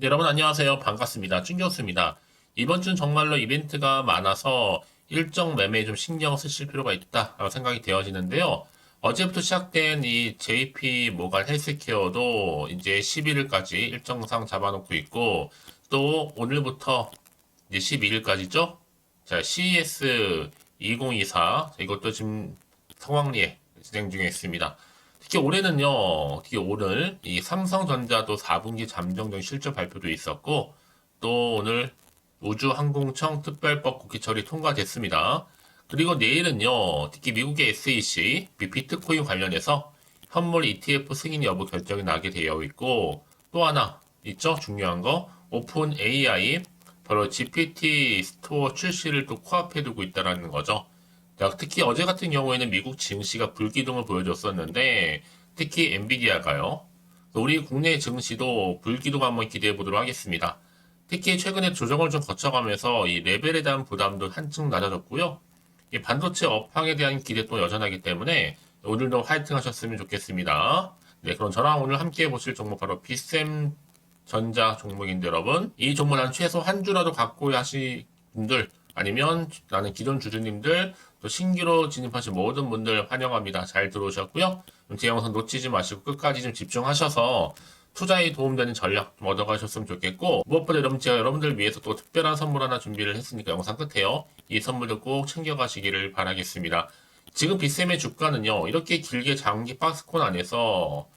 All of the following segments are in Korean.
네, 여러분 안녕하세요. 반갑습니다. 찐교수입니다. 이번 주는 정말로 이벤트가 많아서 일정 매매에 좀 신경 쓰실 필요가 있다라고 생각이 되어지는데요. 어제부터 시작된 이 JP 모간 헬스케어도 이제 11일까지 일정상 잡아놓고 있고, 또 오늘부터 이제 12일까지죠? 자, CES 2024 이것도 지금 성황리에 진행 중에 있습니다. 특히 올해는요, 특히 오늘 이 삼성전자도 4분기 잠정적 실적 발표도 있었고, 또 오늘 우주항공청 특별법 국회 처리 통과됐습니다. 그리고 내일은요, 특히 미국의 SEC, 비트코인 관련해서 현물 ETF 승인 여부 결정이 나게 되어 있고, 또 하나 있죠? 중요한 거. 오픈 AI, 바로 GPT 스토어 출시를 또 코앞에 두고 있다는 거죠. 자, 특히 어제 같은 경우에는 미국 증시가 불기둥을 보여줬었는데, 특히 엔비디아가요. 우리 국내 증시도 불기둥 한번 기대해 보도록 하겠습니다. 특히 최근에 조정을 좀 거쳐가면서 이 레벨에 대한 부담도 한층 낮아졌고요. 이 반도체 업황에 대한 기대 또 여전하기 때문에 오늘도 화이팅 하셨으면 좋겠습니다. 네, 그럼 저랑 오늘 함께 보실 종목 바로 비셈 전자 종목인데 여러분, 이 종목은 최소 한 주라도 갖고 하실 분들, 아니면 나는 기존 주주님들, 또 신규로 진입하신 모든 분들 환영합니다. 잘 들어오셨고요. 제 영상 놓치지 마시고 끝까지 좀 집중하셔서 투자에 도움되는 전략 좀 얻어가셨으면 좋겠고, 무엇보다 여러분, 제가 여러분들 위해서 또 특별한 선물 하나 준비를 했으니까 영상 끝에요. 이 선물도 꼭 챙겨가시기를 바라겠습니다. 지금 빗셈의 주가는요, 이렇게 길게 장기 박스권 안에서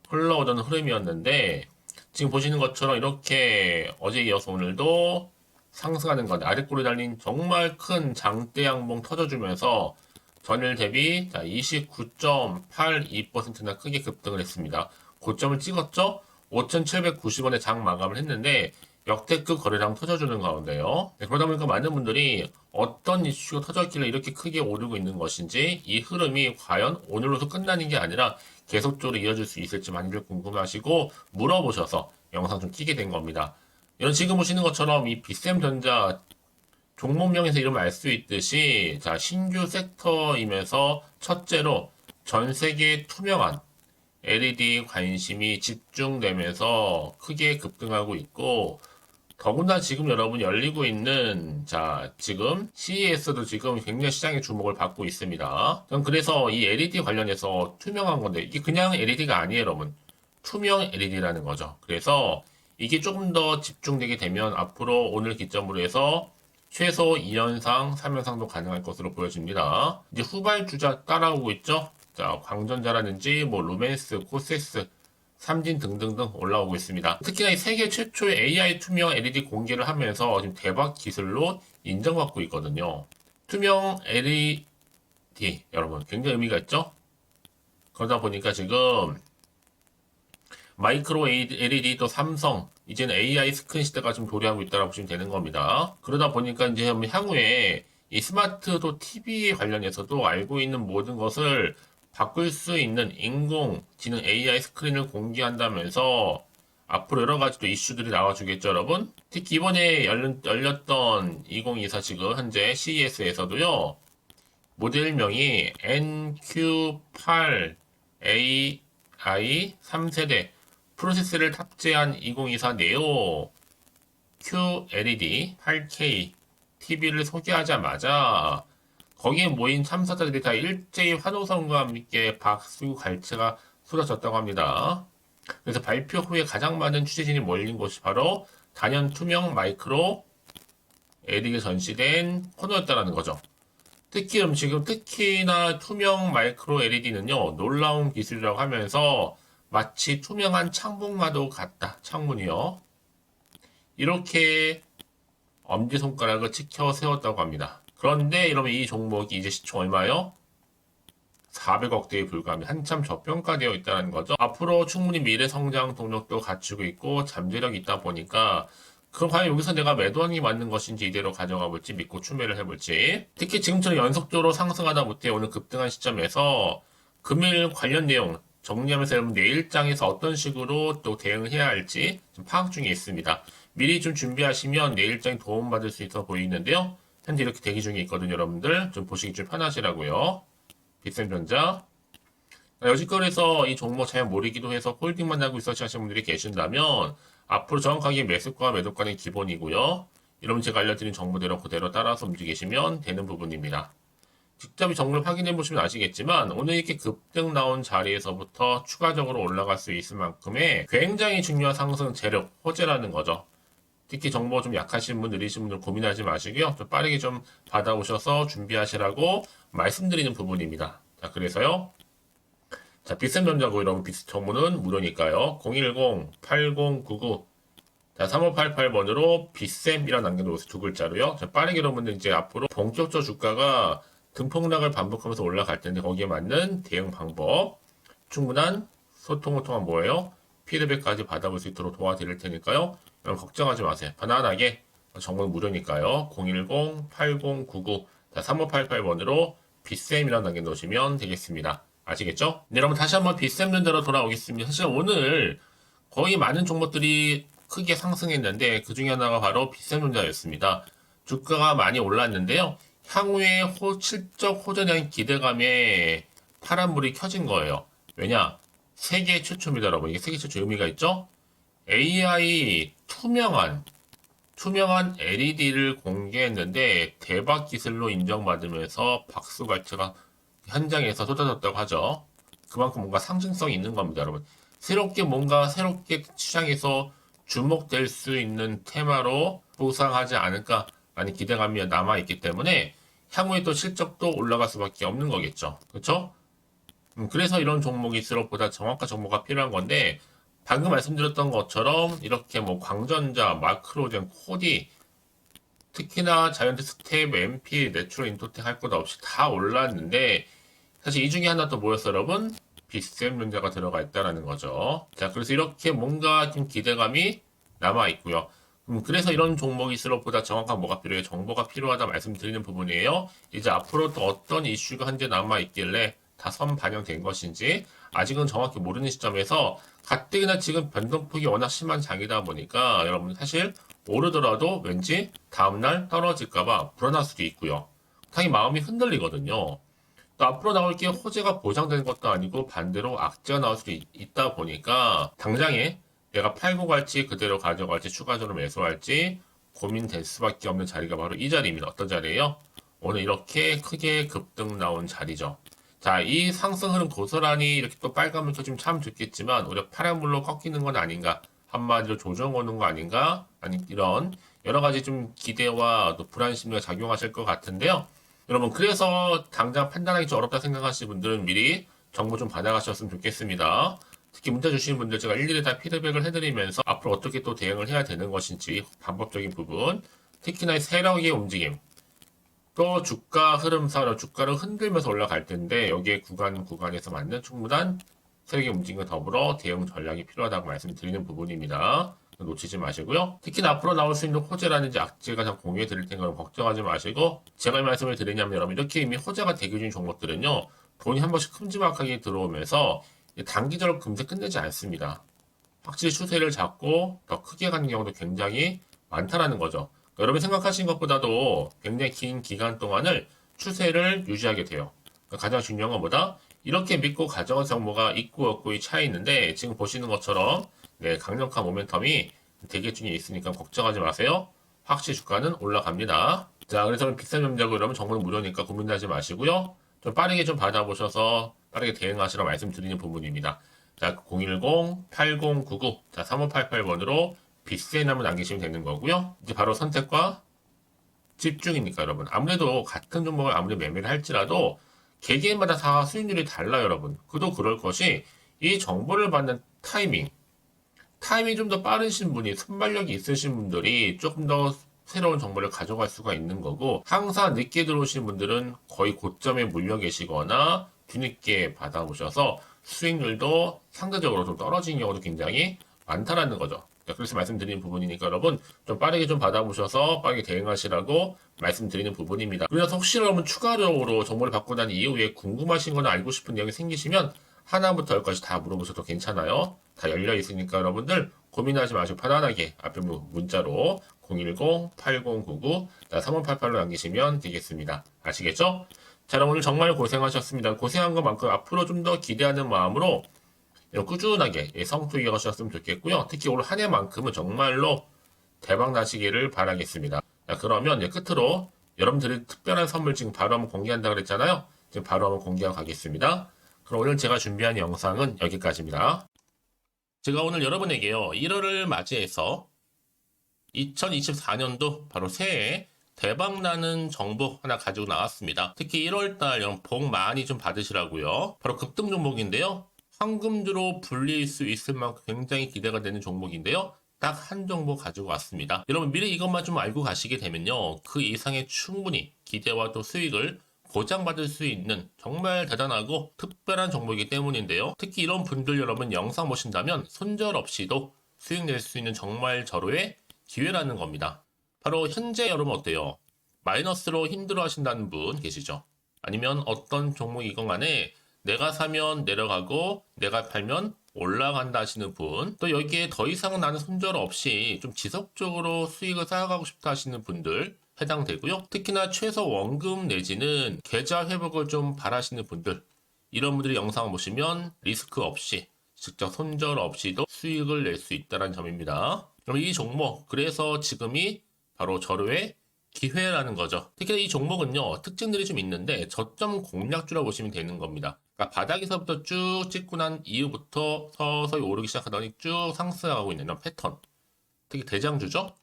흘러오던 흐름이었는데, 지금 보시는 것처럼 이렇게 어제 이어서 오늘도 상승하는 건데, 아랫골에 달린 정말 큰 장대 양봉 터져주면서 전일 대비 29.82%나 크게 급등을 했습니다. 고점을 찍었죠? 5,790원에 장 마감을 했는데 역대급 거래량 터져주는 가운데요. 네, 그러다 보니까 많은 분들이 어떤 이슈가 터졌길래 이렇게 크게 오르고 있는 것인지, 이 흐름이 과연 오늘로서 끝나는 게 아니라 계속적으로 이어질 수 있을지 많이들 궁금하시고 물어보셔서 영상 좀 키게 된 겁니다. 이런 지금 보시는 것처럼 이 비셈전자 종목명에서 이름을 알 수 있듯이, 자, 신규 섹터이면서 첫째로 전 세계 투명한 LED 관심이 집중되면서 크게 급등하고 있고, 더군다나 지금 여러분 열리고 있는, 자, 지금 CES도 지금 굉장히 시장의 주목을 받고 있습니다. 전 그래서 이 LED 관련해서 투명한 건데, 이게 그냥 LED가 아니에요, 여러분. 투명 LED라는 거죠. 그래서 이게 조금 더 집중되게 되면 앞으로 오늘 기점으로 해서 최소 2연상, 3연상도 가능할 것으로 보여집니다. 이제 후발주자 따라오고 있죠? 자, 광전자라든지, 뭐, 루멘스, 코세스, 삼진 등등등 올라오고 있습니다. 특히나 이 세계 최초의 AI 투명 LED 공개를 하면서 지금 대박 기술로 인정받고 있거든요. 투명 LED, 여러분, 굉장히 의미가 있죠? 그러다 보니까 지금 마이크로 LED 또 삼성, 이제는 AI 스크린 시대가 좀 도래하고 있다고 보시면 되는 겁니다. 그러다 보니까 이제 향후에 이 스마트도 TV 관련해서도 알고 있는 모든 것을 바꿀 수 있는 인공지능 AI 스크린을 공개한다면서 앞으로 여러 가지 또 이슈들이 나와주겠죠, 여러분? 특히 이번에 열렸던 2024 지금 현재 CES에서도요, 모델명이 NQ8AI 3세대 프로세스를 탑재한 2024 네오 QLED 8K TV를 소개하자마자 거기에 모인 참가자들이 다 일제히 환호성과 함께 박수 갈채가 쏟아졌다고 합니다. 그래서 발표 후에 가장 많은 취재진이 몰린 곳이 바로 단연 투명 마이크로 LED가 전시된 코너였다는 거죠. 특히나 투명 마이크로 LED는요, 놀라운 기술이라고 하면서 마치 투명한 창문과도 같다. 창문이요. 이렇게 엄지손가락을 치켜 세웠다고 합니다. 그런데 이러면 이 종목이 이제 시총 얼마요? 400억대에 불과합니다. 한참 저평가되어 있다는 거죠. 앞으로 충분히 미래 성장 동력도 갖추고 있고 잠재력이 있다 보니까, 그럼 과연 여기서 내가 매도하는 게 맞는 것인지 이대로 가져가 볼지 믿고 추매를 해볼지. 특히 지금처럼 연속적으로 상승하다 못해 오늘 급등한 시점에서 금일 관련 내용 정리하면서 여러분 내일장에서 어떤 식으로 또 대응을 해야 할지 좀 파악 중에 있습니다. 미리 좀 준비하시면 내일장에 도움받을 수 있어 보이는데요. 현재 이렇게 대기 중에 있거든요, 여러분들. 좀 보시기 좀 편하시라고요. 빗셈전자. 여지껏 해서 이 종목 잘 모르기도 해서 홀딩만 하고 있었지 하시는 분들이 계신다면, 앞으로 정확하게 매수가 매도가는 기본이고요. 이러면 제가 알려드린 정보대로 그대로 따라서 움직이시면 되는 부분입니다. 직접 이 정보를 확인해 보시면 아시겠지만 오늘 이렇게 급등 나온 자리에서부터 추가적으로 올라갈 수 있을 만큼의 굉장히 중요한 상승 재력, 호재라는 거죠. 특히 정보 좀 약하신 분, 느리신 분들 고민하지 마시고요. 좀 빠르게 좀 받아오셔서 준비하시라고 말씀드리는 부분입니다. 자, 그래서요. 자, 빗셈 전자고 이런 정보는 무료니까요. 010-8099 자, 3588번으로 빗셈이라고 남겨놓으세요. 두 글자로요. 자, 빠르게 여러분들 이제 앞으로 본격적 주가가 등폭락을 반복하면서 올라갈 텐데 거기에 맞는 대응 방법, 충분한 소통을 통한 뭐예요? 피드백까지 받아볼 수 있도록 도와드릴 테니까요. 여러분 걱정하지 마세요. 편안하게 정보는 무료니까요. 010-8099 3588번으로 빗셈이라고 남겨놓으시면 되겠습니다. 아시겠죠? 네, 여러분 다시 한번 빗셈 전자로 돌아오겠습니다. 사실 오늘 거의 많은 종목들이 크게 상승했는데 그 중에 하나가 바로 빗셈 전자였습니다. 주가가 많이 올랐는데요. 향후에 실적 호전에 대한 기대감에 파란불이 켜진 거예요. 왜냐? 세계 최초입니다, 여러분. 이게 세계 최초 의미가 있죠? AI 투명한 LED를 공개했는데 대박 기술로 인정받으면서 박수갈채가 현장에서 쏟아졌다고 하죠. 그만큼 뭔가 상징성이 있는 겁니다, 여러분. 새롭게 시장에서 주목될 수 있는 테마로 부상하지 않을까라는 기대감이 남아있기 때문에 향후에 또 실적도 올라갈 수밖에 없는 거겠죠. 그렇죠? 그래서 이런 종목일수록 보다 정확한 정보가 필요한 건데 방금 말씀드렸던 것처럼 이렇게 뭐 광전자, 마크로젠, 코디 특히나 자이언트 스텝, MP, 내추럴 인토텍 할 것 없이 다 올랐는데 사실 이 중에 하나 또 뭐였어요, 여러분? 빗셈 전자가 들어가 있다라는 거죠. 자, 그래서 이렇게 뭔가 좀 기대감이 남아 있고요. 그래서 이런 종목일수록 보다 정확한 뭐가 필요해? 정보가 필요하다 말씀드리는 부분이에요. 이제 앞으로 또 어떤 이슈가 현재 남아 있길래 다 선 반영된 것인지 아직은 정확히 모르는 시점에서 가뜩이나 지금 변동폭이 워낙 심한 장이다 보니까 여러분 사실 오르더라도 왠지 다음날 떨어질까봐 불안할 수도 있고요. 당연히 마음이 흔들리거든요. 또 앞으로 나올 게 호재가 보장되는 것도 아니고 반대로 악재가 나올 수도 있다 보니까 당장에 내가 팔고 갈지 그대로 가져갈지 추가적으로 매수할지 고민될 수밖에 없는 자리가 바로 이 자리입니다. 어떤 자리예요? 오늘 이렇게 크게 급등 나온 자리죠. 자, 이 상승 흐름 고스란히 이렇게 또 빨간불 켜지면 참 좋겠지만 오히려 파란불로 꺾이는 건 아닌가? 한마디로 조정 오는 거 아닌가? 아니 이런 여러 가지 좀 기대와 또 불안 심리가 작용하실 것 같은데요. 여러분 그래서 당장 판단하기 좀 어렵다 생각하시는 분들은 미리 정보 좀 받아가셨으면 좋겠습니다. 특히 문자 주시는 분들 제가 일일이 다 피드백을 해드리면서 앞으로 어떻게 또 대응을 해야 되는 것인지 방법적인 부분, 특히나 세력의 움직임, 또 주가 흐름상 주가를 흔들면서 올라갈 텐데 여기에 구간에서 맞는 충분한 세력의 움직임과 더불어 대응 전략이 필요하다고 말씀드리는 부분입니다. 놓치지 마시고요. 특히 앞으로 나올 수 있는 호재라든지 악재가 다 공유해 드릴 테니까 걱정하지 마시고 제가 이 말씀을 드리냐면 여러분 이렇게 이미 호재가 대기 중인 종목들은요. 돈이 한 번씩 큼지막하게 들어오면서 단기적으로 금세 끝내지 않습니다. 확실히 추세를 잡고 더 크게 가는 경우도 굉장히 많다라는 거죠. 여러분이 생각하신 것보다도 굉장히 긴 기간 동안을 추세를 유지하게 돼요. 가장 중요한 건 뭐다? 이렇게 믿고 가져간 정보가 있고 없고의 차이 있는데 지금 보시는 것처럼 네, 강력한 모멘텀이 대기 중에 있으니까 걱정하지 마세요. 확실히 주가는 올라갑니다. 자, 그래서 비싼 점자고 이러면 정보는 무료니까 고민하지 마시고요. 좀 빠르게 좀 받아보셔서 빠르게 대응하시라고 말씀드리는 부분입니다. 자, 010-8099 자, 3588번으로 빗셈 한번 남기시면 되는 거고요. 이제 바로 선택과 집중이니까 여러분. 아무래도 같은 종목을 아무리 매매를 할지라도 개개인마다 다 수익률이 달라요, 여러분. 그도 그럴 것이 이 정보를 받는 타이밍이 좀 더 빠르신 분이 순발력이 있으신 분들이 조금 더 새로운 정보를 가져갈 수가 있는 거고 항상 늦게 들어오신 분들은 거의 고점에 물려 계시거나 뒤늦게 받아보셔서 수익률도 상대적으로 좀 떨어진 경우도 굉장히 많다라는 거죠. 그래서 말씀드리는 부분이니까 여러분 좀 빠르게 좀 받아보셔서 빠르게 대응하시라고 말씀드리는 부분입니다. 그래서 혹시 여러분 추가적으로 정보를 받고 난 이후에 궁금하신 거나 알고 싶은 내용이 생기시면 하나부터 열까지 다 물어보셔도 괜찮아요. 다 열려 있으니까 여러분들 고민하지 마시고 편안하게 앞에 문자로 010-8099 3588로 남기시면 되겠습니다. 아시겠죠? 자, 오늘 정말 고생하셨습니다. 고생한 것만큼 앞으로 좀 더 기대하는 마음으로 꾸준하게 성투 이어가셨으면 좋겠고요. 특히 올 한 해만큼은 정말로 대박 나시기를 바라겠습니다. 자, 그러면 끝으로 여러분들이 특별한 선물 지금 바로 한번 공개한다고 그랬잖아요. 지금 바로 한번 공개하고 가겠습니다. 그럼 오늘 제가 준비한 영상은 여기까지입니다. 제가 오늘 여러분에게요, 1월을 맞이해서 2024년도 바로 새해 대박나는 정보 하나 가지고 나왔습니다. 특히 1월달 여러분 복 많이 좀 받으시라고요. 바로 급등 종목인데요. 황금주로 불릴 수 있을 만큼 굉장히 기대가 되는 종목인데요. 딱 한 종목 가지고 왔습니다. 여러분 미리 이것만 좀 알고 가시게 되면요, 그 이상의 충분히 기대와 또 수익을 보장받을 수 있는 정말 대단하고 특별한 종목이기 때문인데요. 특히 이런 분들 여러분 영상 보신다면 손절없이도 수익 낼 수 있는 정말 절호의 기회라는 겁니다. 바로 현재 여러분 어때요? 마이너스로 힘들어 하신다는 분 계시죠? 아니면 어떤 종목이건 간에 내가 사면 내려가고 내가 팔면 올라간다 하시는 분, 또 여기에 더 이상 나는 손절 없이 좀 지속적으로 수익을 쌓아가고 싶다 하시는 분들 해당되고요. 특히나 최소 원금 내지는 계좌 회복을 좀 바라시는 분들, 이런 분들이 영상을 보시면 리스크 없이 직접 손절 없이도 수익을 낼 수 있다는 점입니다. 그럼 이 종목, 그래서 지금이 바로 절호의 기회라는 거죠. 특히 이 종목은요, 특징들이 좀 있는데 저점 공략주라고 보시면 되는 겁니다. 그러니까 바닥에서부터 쭉 찍고 난 이후부터 서서히 오르기 시작하더니 쭉 상승하고 있는 이런 패턴. 특히 대장주죠.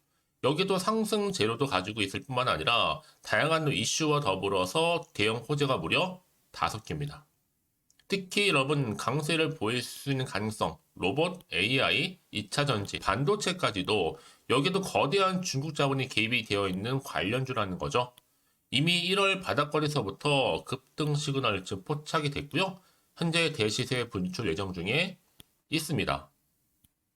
여기도 상승 재료도 가지고 있을 뿐만 아니라 다양한 이슈와 더불어서 대형 호재가 무려 5개입니다. 특히 여러분 강세를 보일 수 있는 가능성, 로봇, AI, 2차 전지, 반도체까지도 여기도 거대한 중국 자본이 개입이 되어 있는 관련주라는 거죠. 이미 1월 바닥거리서부터 급등 시그널 즉 포착이 됐고요. 현재 대시세 분출 예정 중에 있습니다.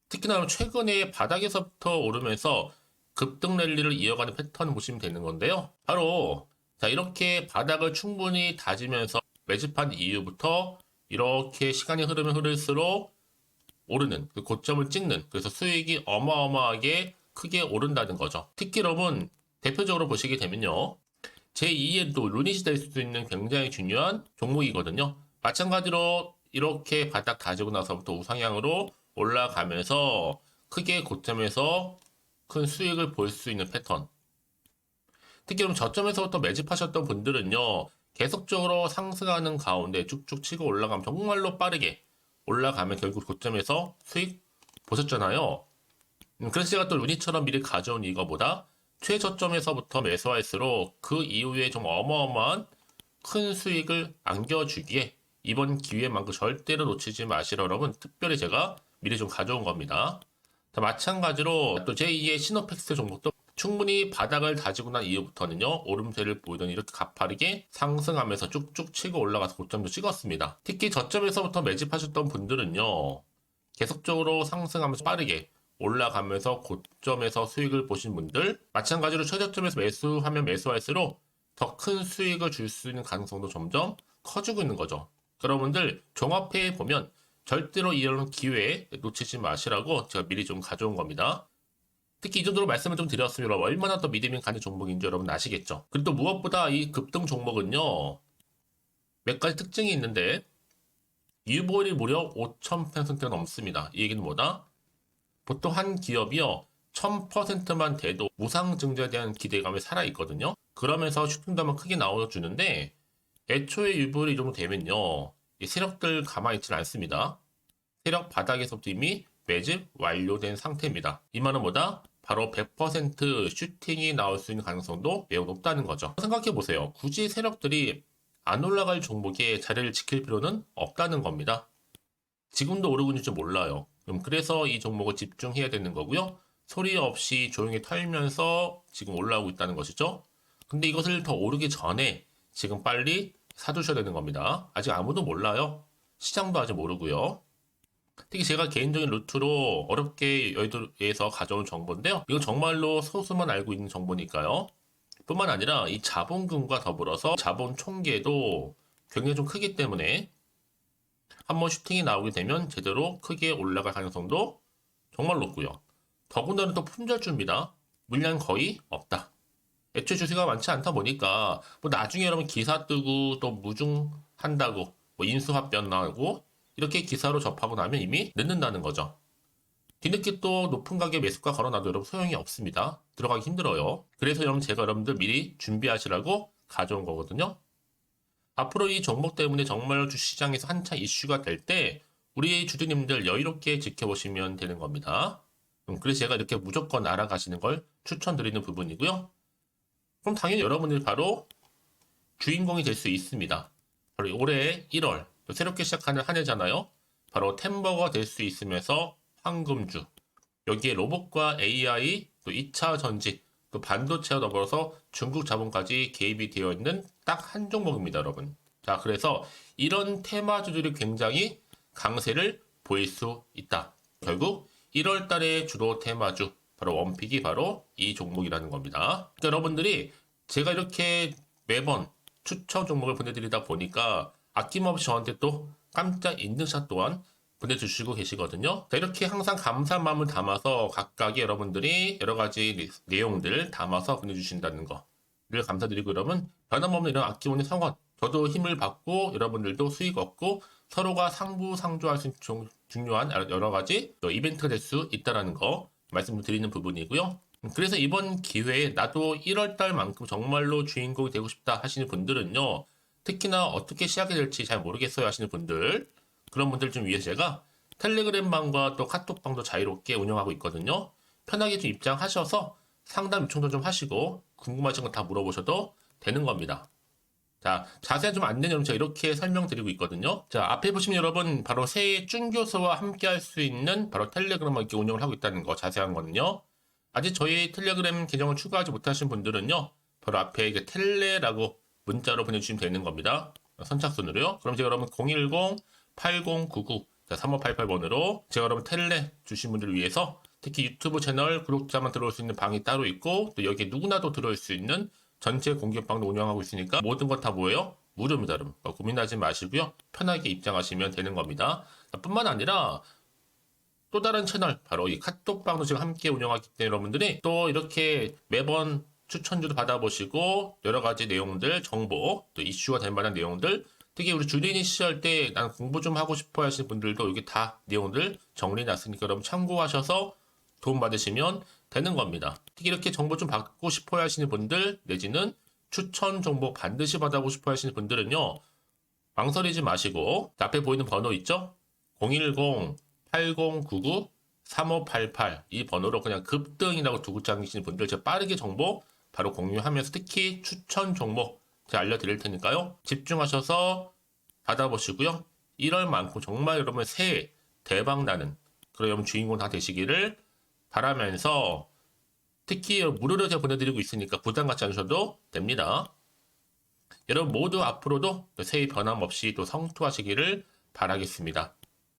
특히나 최근에 바닥에서부터 오르면서 급등 랠리를 이어가는 패턴을 보시면 되는 건데요. 바로 자, 이렇게 바닥을 충분히 다지면서 매집한 이후부터 이렇게 시간이 흐르면 흐를수록 오르는 그 고점을 찍는, 그래서 수익이 어마어마하게 크게 오른다는 거죠. 특히 여러분 대표적으로 보시게 되면요, 제2의 또 루닛이 될 수 있는 굉장히 중요한 종목이거든요. 마찬가지로 이렇게 바닥 다지고 나서부터 우상향으로 올라가면서 크게 고점에서 큰 수익을 볼 수 있는 패턴. 특히 그럼 저점에서부터 매집하셨던 분들은요, 계속적으로 상승하는 가운데 쭉쭉 치고 올라가면 정말로 빠르게 올라가면 결국 고점에서 수익 보셨잖아요. 그래서 제가 또 루니처럼 미리 가져온 이거보다 최저점에서부터 매수할수록 그 이후에 좀 어마어마한 큰 수익을 안겨주기에 이번 기회만큼 절대로 놓치지 마시라 여러분, 특별히 제가 미리 좀 가져온 겁니다. 자, 마찬가지로 또 제2의 시노펙스 종목도 충분히 바닥을 다지고 난 이후부터는요, 오름세를 보이더니 이렇게 가파르게 상승하면서 쭉쭉 치고 올라가서 고점도 찍었습니다. 특히 저점에서부터 매집하셨던 분들은요, 계속적으로 상승하면서 빠르게 올라가면서 고점에서 수익을 보신 분들, 마찬가지로 최저점에서 매수하면 매수할수록 더 큰 수익을 줄 수 있는 가능성도 점점 커지고 있는 거죠. 여러분들 종합해 보면 절대로 이런 기회에 놓치지 마시라고 제가 미리 좀 가져온 겁니다. 특히 이 정도로 말씀을 좀 드렸으면 여러분 얼마나 더 믿음이 가는 종목인지 여러분 아시겠죠? 그리고 또 무엇보다 이 급등 종목은요, 몇 가지 특징이 있는데 유보율이 무려 5000%가 넘습니다. 이 얘기는 뭐다? 보통 한 기업이요 1000%만 돼도 무상증자에 대한 기대감이 살아있거든요. 그러면서 슈팅도 한번 크게 나와주는데 애초에 유보율이 이 정도 되면요, 이 세력들 가만히 있지는 않습니다. 세력 바닥에서부터 이미 매집 완료된 상태입니다. 이 말은 뭐다? 바로 100% 슈팅이 나올 수 있는 가능성도 매우 높다는 거죠. 생각해보세요. 굳이 세력들이 안 올라갈 종목에 자리를 지킬 필요는 없다는 겁니다. 지금도 오르고 있는지 몰라요. 그래서 이 종목을 집중해야 되는 거고요. 소리 없이 조용히 털면서 지금 올라오고 있다는 것이죠. 근데 이것을 더 오르기 전에 지금 빨리 사두셔야 되는 겁니다. 아직 아무도 몰라요. 시장도 아직 모르고요. 특히 제가 개인적인 루트로 어렵게 여의도에서 가져온 정보인데요. 이건 정말로 소수만 알고 있는 정보니까요. 뿐만 아니라 이 자본금과 더불어서 자본 총계도 굉장히 좀 크기 때문에 한번 슈팅이 나오게 되면 제대로 크게 올라갈 가능성도 정말 높고요. 더군다나 또 품절주입니다. 물량 거의 없다. 애초에 주식가 많지 않다 보니까 뭐 나중에 여러분 기사 뜨고 또 무중한다고 뭐 인수합병 나오고 이렇게 기사로 접하고 나면 이미 늦는다는 거죠. 뒤늦게 또 높은 가격 매수가 걸어놔도 여러분 소용이 없습니다. 들어가기 힘들어요. 그래서 여러분 제가 여러분들 미리 준비하시라고 가져온 거거든요. 앞으로 이 종목 때문에 정말 주시장에서 한차 이슈가 될 때 우리 주주님들 여유롭게 지켜보시면 되는 겁니다. 그래서 제가 이렇게 무조건 알아가시는 걸 추천드리는 부분이고요. 그럼 당연히 여러분들이 바로 주인공이 될 수 있습니다. 바로 올해 1월 또 새롭게 시작하는 한 해잖아요. 바로 템버가 될 수 있으면서 황금주, 여기에 로봇과 AI, 또 2차 전지, 또 반도체와 더불어서 중국 자본까지 개입이 되어 있는 딱 한 종목입니다, 여러분. 자, 그래서 이런 테마주들이 굉장히 강세를 보일 수 있다. 결국 1월 달에 주로 테마주, 바로 원픽이 바로 이 종목이라는 겁니다. 그러니까 여러분들이 제가 이렇게 매번 추천 종목을 보내드리다 보니까 아낌없이 저한테 또 깜짝 인증샷 또한 보내주시고 계시거든요. 자, 이렇게 항상 감사한 마음을 담아서 각각의 여러분들이 여러 가지 내용들 담아서 보내주신다는 거를 감사드리고, 여러분 변함없는 이런 아낌없는 성원, 저도 힘을 받고 여러분들도 수익 얻고 서로가 상부상조할 수 있는 중요한 여러 가지 이벤트가 될 수 있다는 거 말씀드리는 부분이고요. 그래서 이번 기회에 나도 1월 달만큼 정말로 주인공이 되고 싶다 하시는 분들은요, 특히나 어떻게 시작이 될지 잘 모르겠어요 하시는 분들, 그런 분들 좀 위해서 제가 텔레그램 방과 또 카톡방도 자유롭게 운영하고 있거든요. 편하게 좀 입장하셔서 상담 요청도 좀 하시고 궁금하신 거 다 물어보셔도 되는 겁니다. 자, 자세한 좀 안내는 제가 이렇게 설명드리고 있거든요. 자, 앞에 보시면 여러분 바로 새해 쭌교수와 함께 할 수 있는 바로 텔레그램을 이렇게 운영을 하고 있다는 거, 자세한 거는요. 아직 저희 텔레그램 계정을 추가하지 못하신 분들은요, 바로 앞에 이게 텔레라고 문자로 보내주시면 되는 겁니다. 선착순으로요. 그럼 제가 여러분 010-8099-3588번으로 제가 여러분 텔레 주신 분들을 위해서 특히 유튜브 채널 구독자만 들어올 수 있는 방이 따로 있고, 또 여기에 누구나도 들어올 수 있는 전체 공개방도 운영하고 있으니까 모든 것 다 뭐예요? 무료입니다, 여러분. 고민하지 마시고요. 편하게 입장하시면 되는 겁니다. 뿐만 아니라 또 다른 채널, 바로 이 카톡방도 지금 함께 운영하기 때문에 여러분들이 또 이렇게 매번 추천주도 받아보시고 여러 가지 내용들, 정보, 또 이슈가 될 만한 내용들, 특히 우리 주린이 시절 때 난 공부 좀 하고 싶어 하시는 분들도 여기 다 내용들 정리해놨으니까 여러분 참고하셔서 도움 받으시면 되는 겁니다. 특히 이렇게 정보 좀 받고 싶어 하시는 분들, 내지는 추천 정보 반드시 받아보고 싶어 하시는 분들은요, 망설이지 마시고 앞에 보이는 번호 있죠? 010-8099-3588 이 번호로 그냥 급등이라고 두고 당기시는 분들 제가 빠르게 정보 바로 공유하면서 특히 추천 종목 제가 알려드릴 테니까요. 집중하셔서 받아보시고요. 1월만큼 정말 여러분 새해 대박나는 그런 여러분 주인공 다 되시기를 바라면서, 특히 무료로 제가 보내드리고 있으니까 부담 갖지 않으셔도 됩니다. 여러분 모두 앞으로도 새해 변함없이 또 성투하시기를 바라겠습니다.